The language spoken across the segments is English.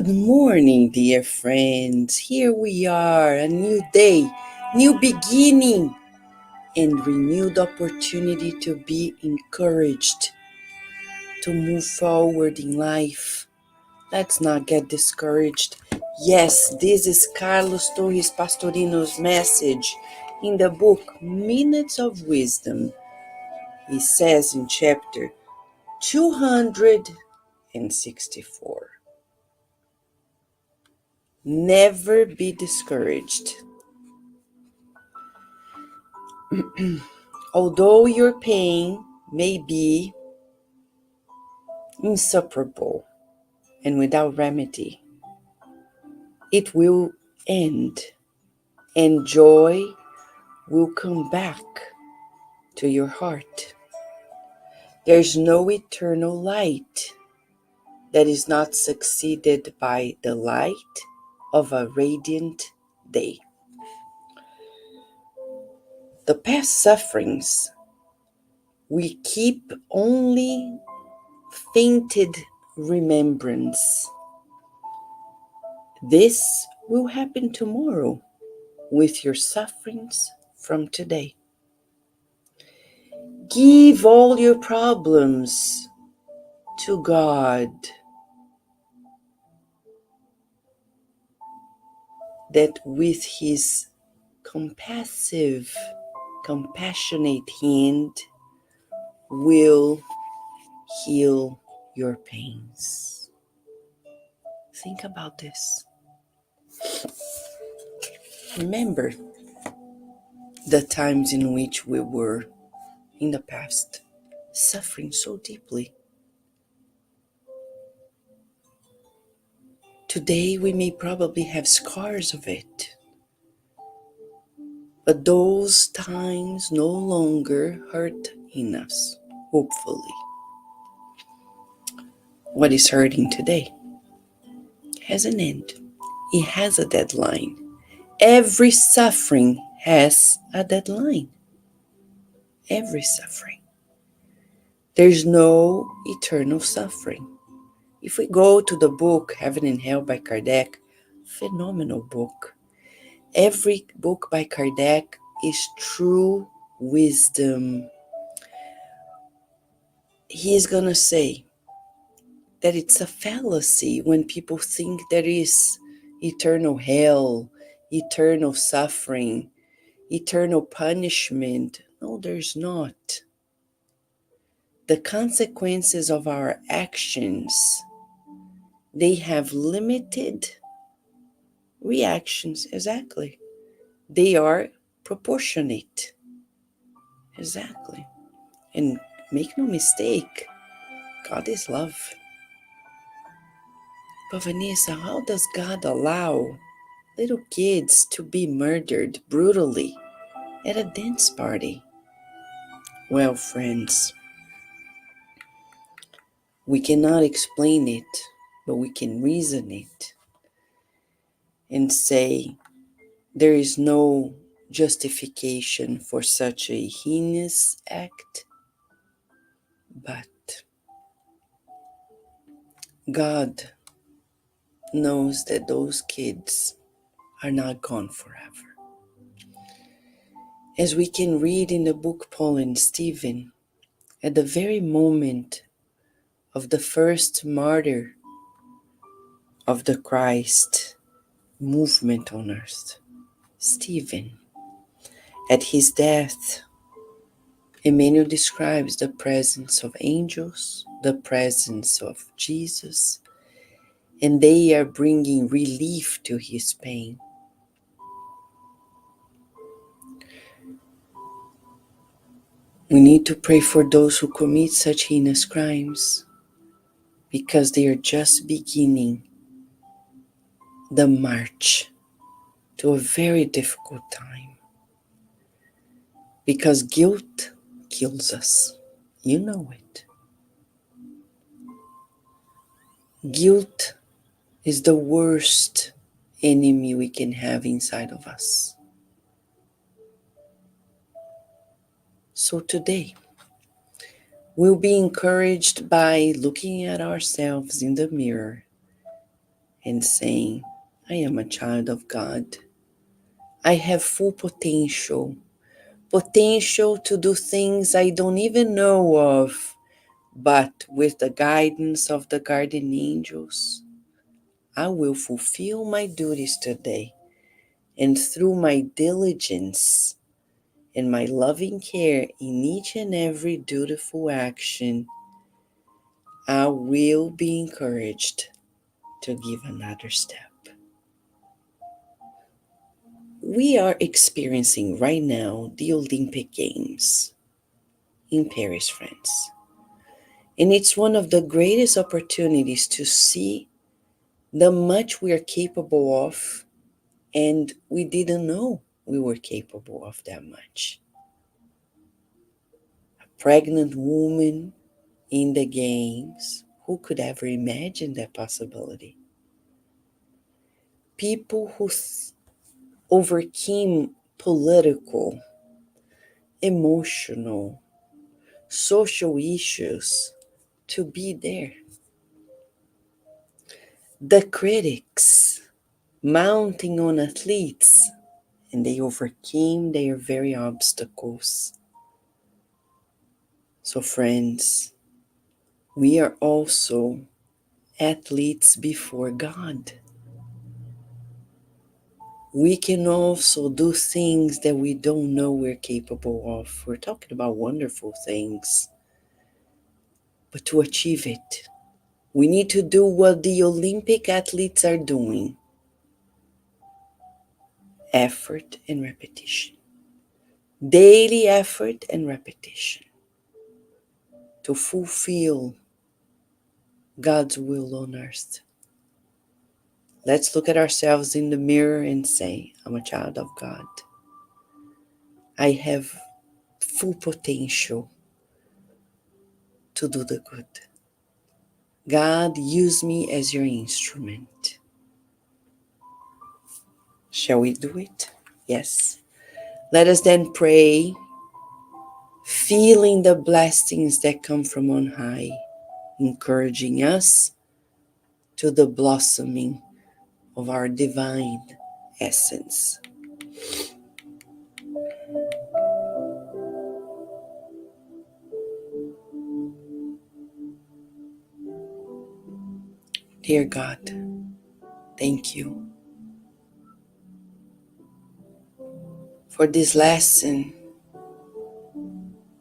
Good morning, dear friends. Here we are, a new day, new beginning, and renewed opportunity to be encouraged to move forward in life. Let's not get discouraged. Yes, this is Carlos Torres Pastorino's message in the book Minutes of Wisdom. He says in chapter 264. Never be discouraged. Although your pain may be insuperable and without remedy, it will end and joy will come back to your heart. There's no eternal light that is not succeeded by the light of a radiant day. The past sufferings we keep only fainted remembrance. This will happen tomorrow with your sufferings from today. Give all your problems to God, that with His compassionate hand will heal your pains. Think about this. Remember the times in which we were in the past suffering so deeply. Today we may probably have scars of it, but those times no longer hurt in us, hopefully. What is hurting today has an end. It has a deadline. Every suffering has a deadline. Every suffering. There's no eternal suffering. If we go to the book Heaven and Hell by Kardec, phenomenal book. Every book by Kardec is true wisdom. He is going to say that it's a fallacy when people think there is eternal hell, eternal suffering, eternal punishment. No, there's not. The consequences of our actions, they have limited reactions. Exactly. They are proportionate. Exactly. And make no mistake, God is love. But Vanessa, how does God allow little kids to be murdered brutally at a dance party? Well, friends, we cannot explain it, but we can reason it and say there is no justification for such a heinous act, but God knows that those kids are not gone forever. As we can read in the book Paul and Stephen, at the very moment of the first martyr of the Christ movement on earth, Stephen, at his death, Emmanuel describes the presence of angels, the presence of Jesus, and they are bringing relief to his pain. We need to pray for those who commit such heinous crimes, because they are just beginning the march to a very difficult time. Because guilt kills us. You know it. Guilt is the worst enemy we can have inside of us. So today, we'll be encouraged by looking at ourselves in the mirror and saying, I am a child of God. I have full potential to do things I don't even know of, but with the guidance of the guardian angels, I will fulfill my duties today. And through my diligence and my loving care in each and every dutiful action, I will be encouraged to give another step. We are experiencing right now the Olympic Games in Paris, France. And it's one of the greatest opportunities to see the much we are capable of, and we didn't know we were capable of that much. A pregnant woman in the games, who could ever imagine that possibility? People who overcame political, emotional, social issues to be there. The critics mounting on athletes, and they overcame their very obstacles. So, friends, we are also athletes before God. We can also do things that we don't know we're capable of. We're talking about wonderful things. But to achieve it, we need to do what the Olympic athletes are doing: effort and repetition. Daily effort and repetition to fulfill God's will on earth. Let's look at ourselves in the mirror and say, I'm a child of God. I have full potential to do the good. God, use me as your instrument. Shall we do it? Yes. Let us then pray, feeling the blessings that come from on high, encouraging us to the blossoming of our divine essence. Dear God, thank you for this lesson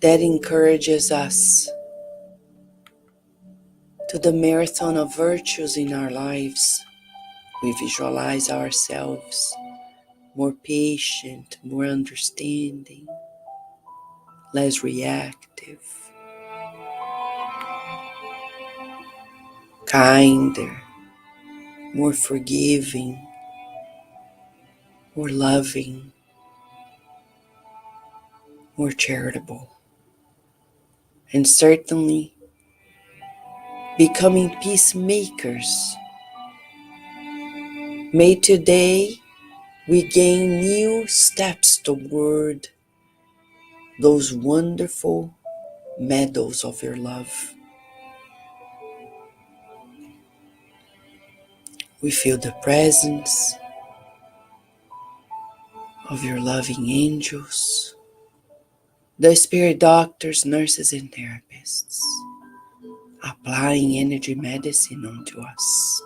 that encourages us to the marathon of virtues in our lives. We visualize ourselves more patient, more understanding, less reactive, kinder, more forgiving, more loving, more charitable, and certainly becoming peacemakers. May today we gain new steps toward those wonderful meadows of your love. We feel the presence of your loving angels, the spirit doctors, nurses, and therapists, applying energy medicine onto us,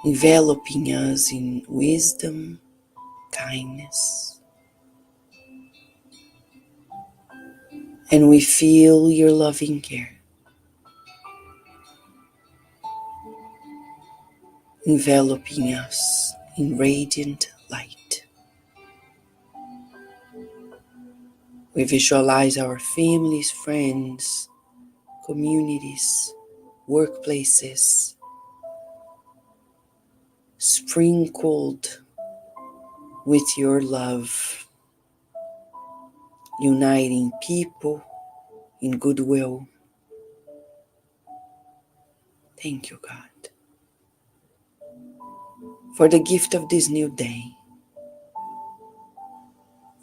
enveloping us in wisdom, kindness, and we feel your loving care, enveloping us in radiant light. We visualize our families, friends, communities, workplaces, sprinkled with your love, uniting people in goodwill. Thank you, God, for the gift of this new day,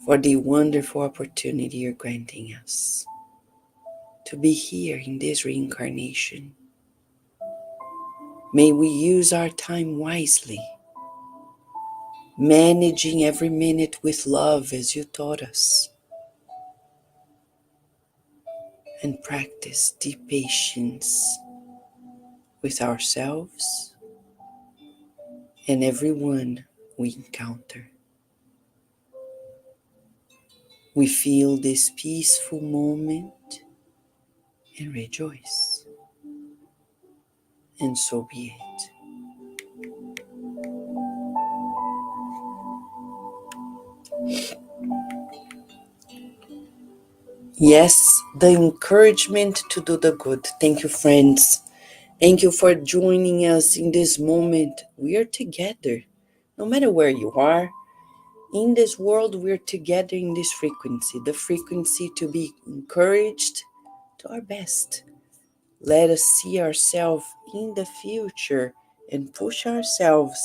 for the wonderful opportunity you're granting us to be here in this reincarnation, May we use our time wisely, managing every minute with love as you taught us, and practice deep patience with ourselves and everyone we encounter. We feel this peaceful moment and rejoice, and so be it. Yes, the encouragement to do the good. Thank you, friends. Thank you for joining us in this moment. We are together. No matter where you are, in this world, we're together in this frequency, the frequency to be encouraged to our best. Let us see ourselves in the future and push ourselves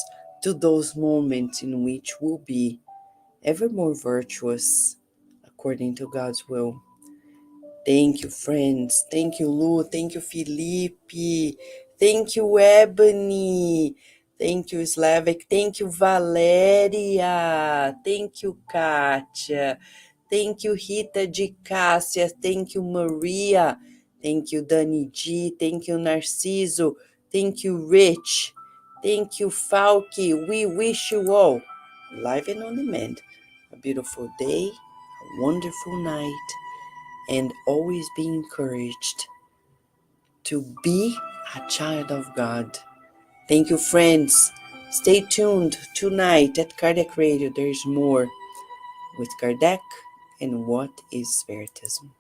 to those moments in which we'll be ever more virtuous according to God's will. Thank you, friends. Thank you, Lu. Thank you, Felipe. Thank you, Ebony. Thank you, Slavik. Thank you, Valéria. Thank you, Kátia. Thank you, Rita de Cássia. Thank you, Maria. Thank you, Dani G. Thank you, Narciso. Thank you, Rich. Thank you, Falky. We wish you all, live and on demand, a beautiful day, a wonderful night, and always be encouraged to be a child of God. Thank you, friends. Stay tuned tonight at Kardec Radio. There's more with Kardec and what is Spiritism.